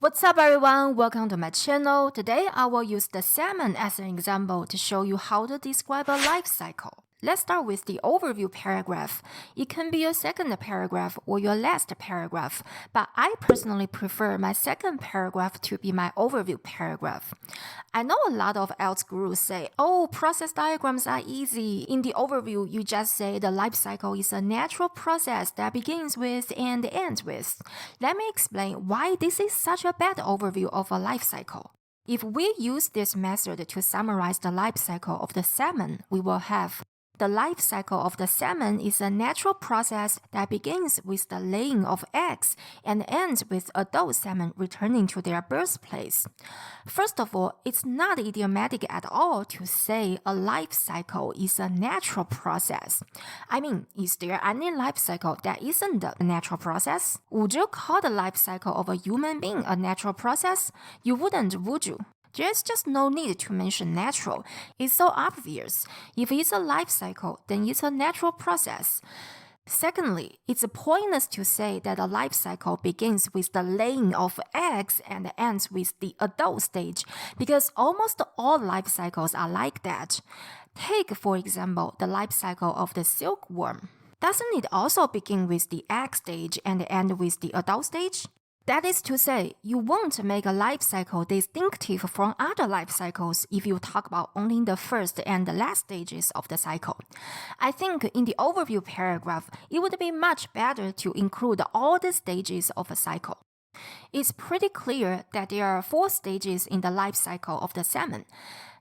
What's up everyone, welcome to my channel. Today I will use the salmon as an example to show you how to describe a life cycle. Let's start with the overview paragraph. It can be your second paragraph or your last paragraph, but I personally prefer my second paragraph to be my overview paragraph. I know a lot of IELTS gurus say, oh, process diagrams are easy. In the overview, you just say the life cycle is a natural process that begins with and ends with. Let me explain why this is such a bad overview of a life cycle. If we use this method to summarize the life cycle of the salmon, we will have the life cycle of the salmon is a natural process that begins with the laying of eggs and ends with adult salmon returning to their birthplace. First of all, it's not idiomatic at all to say a life cycle is a natural process. I mean, is there any life cycle that isn't a natural process? Would you call the life cycle of a human being a natural process? You wouldn't, would you? There's just no need to mention natural. It's so obvious. If it's a life cycle, then it's a natural process. Secondly, it's pointless to say that a life cycle begins with the laying of eggs and ends with the adult stage, because almost all life cycles are like that. Take, for example, the life cycle of the silkworm. Doesn't it also begin with the egg stage and end with the adult stage? That is to say, you won't make a life cycle distinctive from other life cycles if you talk about only the first and the last stages of the cycle. I think in the overview paragraph, it would be much better to include all the stages of a cycle. It's pretty clear that there are 4 stages in the life cycle of the salmon: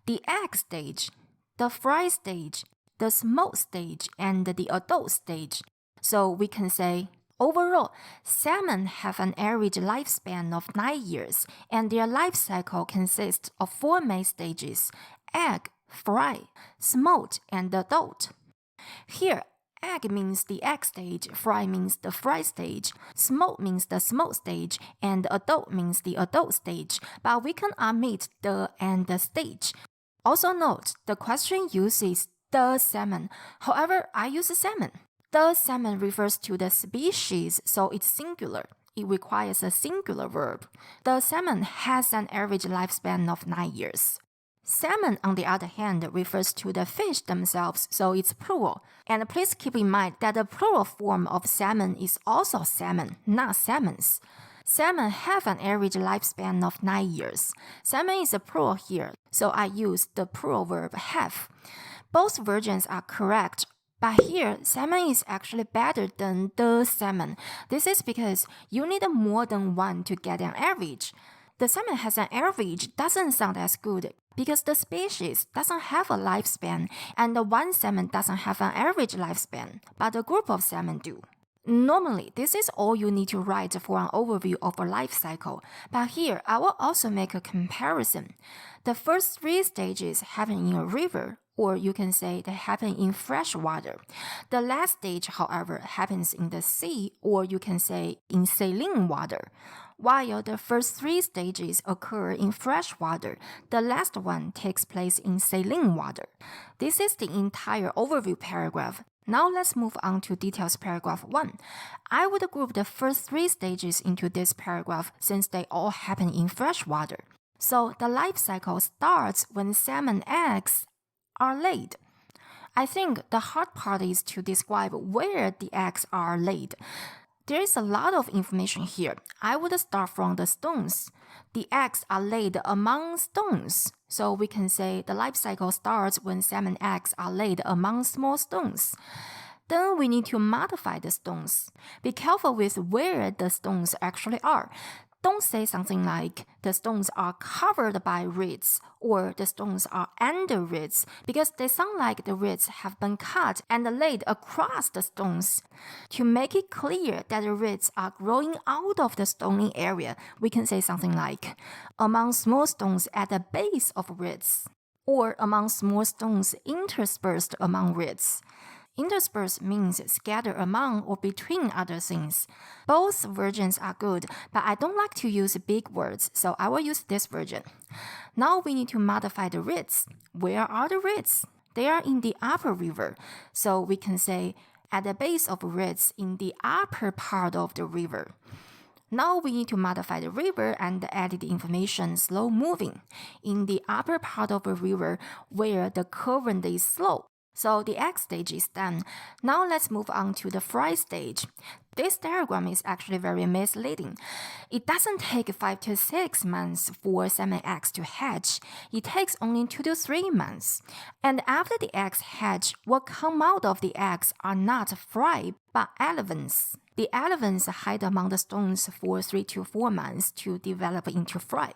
the egg stage, the fry stage, the smolt stage, and the adult stage. So we can say, overall, salmon have an average lifespan of 9 years, and their life cycle consists of 4 main stages: egg, fry, smolt, and adult. Here, egg means the egg stage, fry means the fry stage, smolt means the smolt stage, and adult means the adult stage, but we can omit the and the stage. Also note, the question uses the salmon. However, I use salmon. The salmon refers to the species, so it's singular. It requires a singular verb. The salmon has an average lifespan of 9 years. Salmon, on the other hand, refers to the fish themselves, so it's plural. And please keep in mind that the plural form of salmon is also salmon, not salmons. Salmon have an average lifespan of 9 years. Salmon is a plural here, so I use the plural verb have. Both versions are correct. But here, salmon is actually better than the salmon. This is because you need more than one to get an average. The salmon has an average doesn't sound as good because the species doesn't have a lifespan and the one salmon doesn't have an average lifespan, but a group of salmon do. Normally, this is all you need to write for an overview of a life cycle, but here I will also make a comparison. The first 3 stages happen in a river, or you can say they happen in fresh water. The last stage, however, happens in the sea, or you can say in saline water. While the first 3 stages occur in fresh water, the last one takes place in saline water. This is the entire overview paragraph. Now let's move on to details paragraph 1. I would group the first 3 stages into this paragraph since they all happen in fresh water. So the life cycle starts when salmon eggs are laid. I think the hard part is to describe where the eggs are laid. There is a lot of information here. I would start from the stones. The eggs are laid among stones. So we can say the life cycle starts when salmon eggs are laid among small stones. Then we need to modify the stones. Be careful with where the stones actually are. Don't say something like, the stones are covered by reeds, or the stones are under reeds, because they sound like the reeds have been cut and laid across the stones. To make it clear that the reeds are growing out of the stony area, we can say something like, among small stones at the base of reeds, or among small stones interspersed among reeds. Interspersed means scattered among or between other things. Both versions are good, but I don't like to use big words, so I will use this version. Now we need to modify the reeds. Where are the reeds? They are in the upper river, so we can say at the base of reeds in the upper part of the river. Now we need to modify the river and add the information slow moving in the upper part of a river where the current is slow. So the egg stage is done. Now let's move on to the fry stage. This diagram is actually very misleading. It doesn't take 5 to 6 months for salmon eggs to hatch. It takes only 2 to 3 months. And after the eggs hatch, what come out of the eggs are not fry, but elephants. The elephants hide among the stones for 3 to 4 months to develop into fry.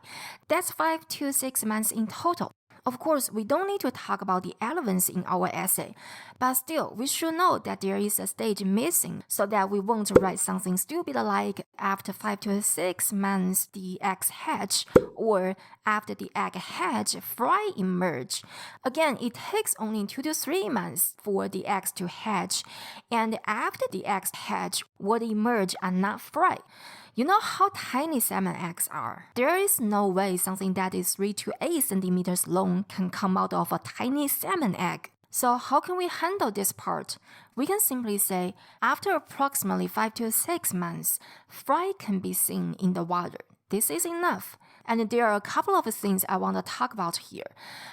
That's 5 to 6 months in total. Of course, we don't need to talk about the elephants in our essay, but still, we should know that there is a stage missing so that we won't write something stupid like after 5 to 6 months the eggs hatch or after the egg hatch, fry emerge. Again, it takes only 2 to 3 months for the eggs to hatch, and after the eggs hatch, what emerge are not fry. You know how tiny salmon eggs are. There is no way something that is 3 to 8 centimeters long can come out of a tiny salmon egg. So how can we handle this part? We can simply say, after approximately 5 to 6 months, fry can be seen in the water. This is enough. And there are a couple of things I want to talk about here.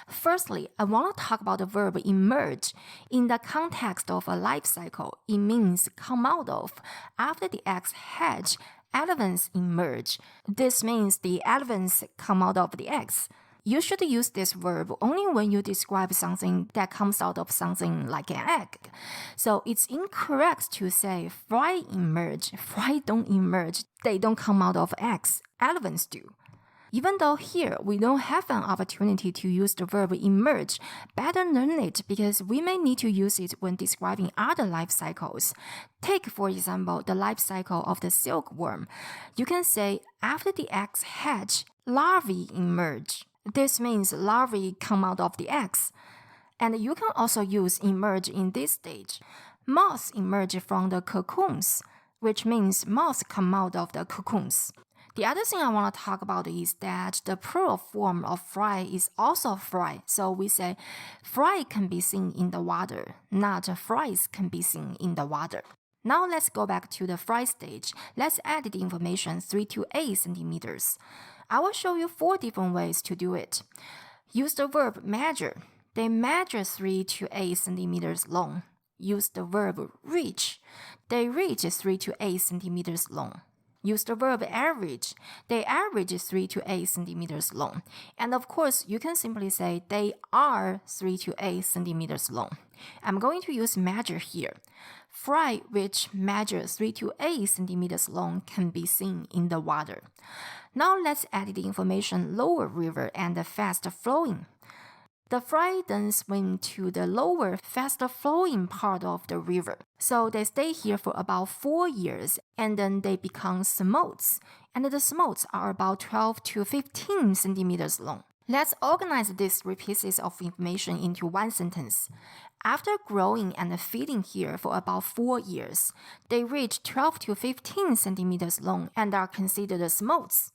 Firstly, I want to talk about the verb emerge. In the context of a life cycle, it means come out of. After the eggs hatch, elephants emerge. This means the elephants come out of the eggs. You should use this verb only when you describe something that comes out of something like an egg. So it's incorrect to say fry emerge. Fry don't emerge. They don't come out of eggs. Elephants do. Even though here we don't have an opportunity to use the verb emerge, better learn it because we may need to use it when describing other life cycles. Take, for example, the life cycle of the silkworm. You can say, after the eggs hatch, larvae emerge. This means larvae come out of the eggs. And you can also use emerge in this stage. Moths emerge from the cocoons, which means moths come out of the cocoons. The other thing I want to talk about is that the plural form of fry is also fry. So we say fry can be seen in the water, not fries can be seen in the water. Now let's go back to the fry stage. Let's add the information 3 to 8 centimeters. I will show you 4 different ways to do it. Use the verb measure. They measure 3 to 8 centimeters long. Use the verb reach. They reach 3 to 8 centimeters long. Use the verb average. They average 3 to 8 centimeters long. And of course, you can simply say they are 3 to 8 centimeters long. I'm going to use measure here. Fry which measure 3 to 8 centimeters long can be seen in the water. Now let's add the information lower river and fast flowing. The fry then swim to the lower, faster flowing part of the river. So they stay here for about 4 years and then they become smolts. And the smolts are about 12 to 15 centimeters long. Let's organize these 3 pieces of information into one sentence. After growing and feeding here for about 4 years, they reach 12 to 15 centimeters long and are considered smolts.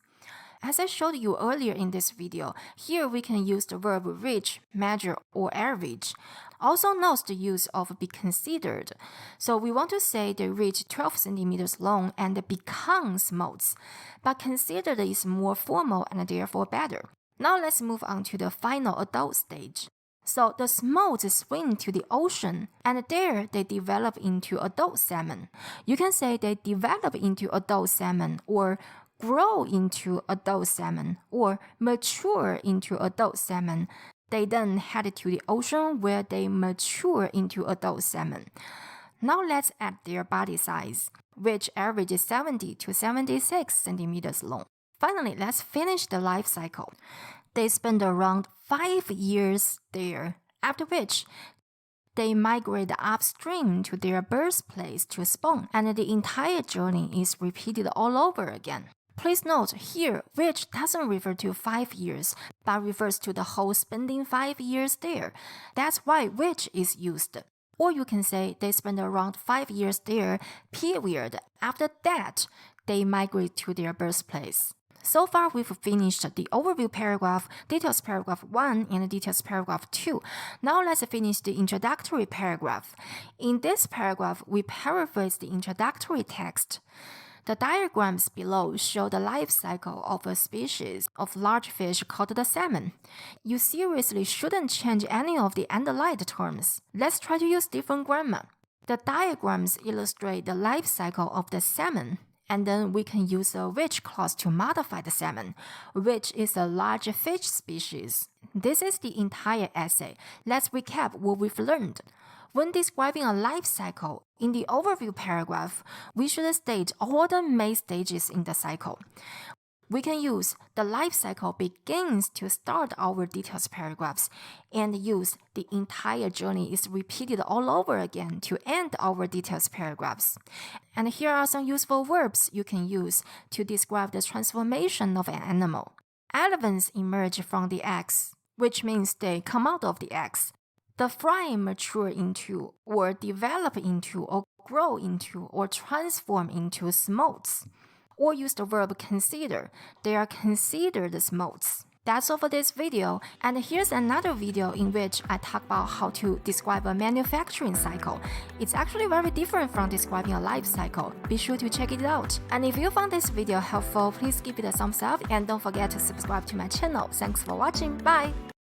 As I showed you earlier in this video, here we can use the verb reach, measure, or average. Also note the use of be considered. So we want to say they reach 12 centimeters long and become smolts, but considered is more formal and therefore better. Now let's move on to the final adult stage. So the smolts swim to the ocean, and there they develop into adult salmon. You can say they develop into adult salmon, or grow into adult salmon, or mature into adult salmon. They then head to the ocean where they mature into adult salmon. Now let's add their body size, which averages 70 to 76 centimeters long. Finally, let's finish the life cycle. They spend around 5 years there, after which they migrate upstream to their birthplace to spawn, and the entire journey is repeated all over again. Please note here, which doesn't refer to 5 years, but refers to the whole spending 5 years there. That's why which is used. Or you can say they spend around 5 years there, period. After that, they migrate to their birthplace. So far, we've finished the overview paragraph, details paragraph 1, and details paragraph 2. Now let's finish the introductory paragraph. In this paragraph, we paraphrase the introductory text. The diagrams below show the life cycle of a species of large fish called the salmon. You seriously shouldn't change any of the underlined terms. Let's try to use different grammar. The diagrams illustrate the life cycle of the salmon, and then we can use a which clause to modify the salmon, which is a large fish species. This is the entire essay. Let's recap what we've learned. When describing a life cycle, in the overview paragraph, we should state all the main stages in the cycle. We can use the life cycle begins to start our details paragraphs and use the entire journey is repeated all over again to end our details paragraphs. And here are some useful verbs you can use to describe the transformation of an animal. Elephants emerge from the eggs, which means they come out of the eggs. The fry mature into, or develop into, or grow into, or transform into smolts. Or use the verb consider. They are considered smolts. That's all for this video, and here's another video in which I talk about how to describe a manufacturing cycle. It's actually very different from describing a life cycle. Be sure to check it out. And if you found this video helpful, please give it a thumbs up and don't forget to subscribe to my channel. Thanks for watching. Bye!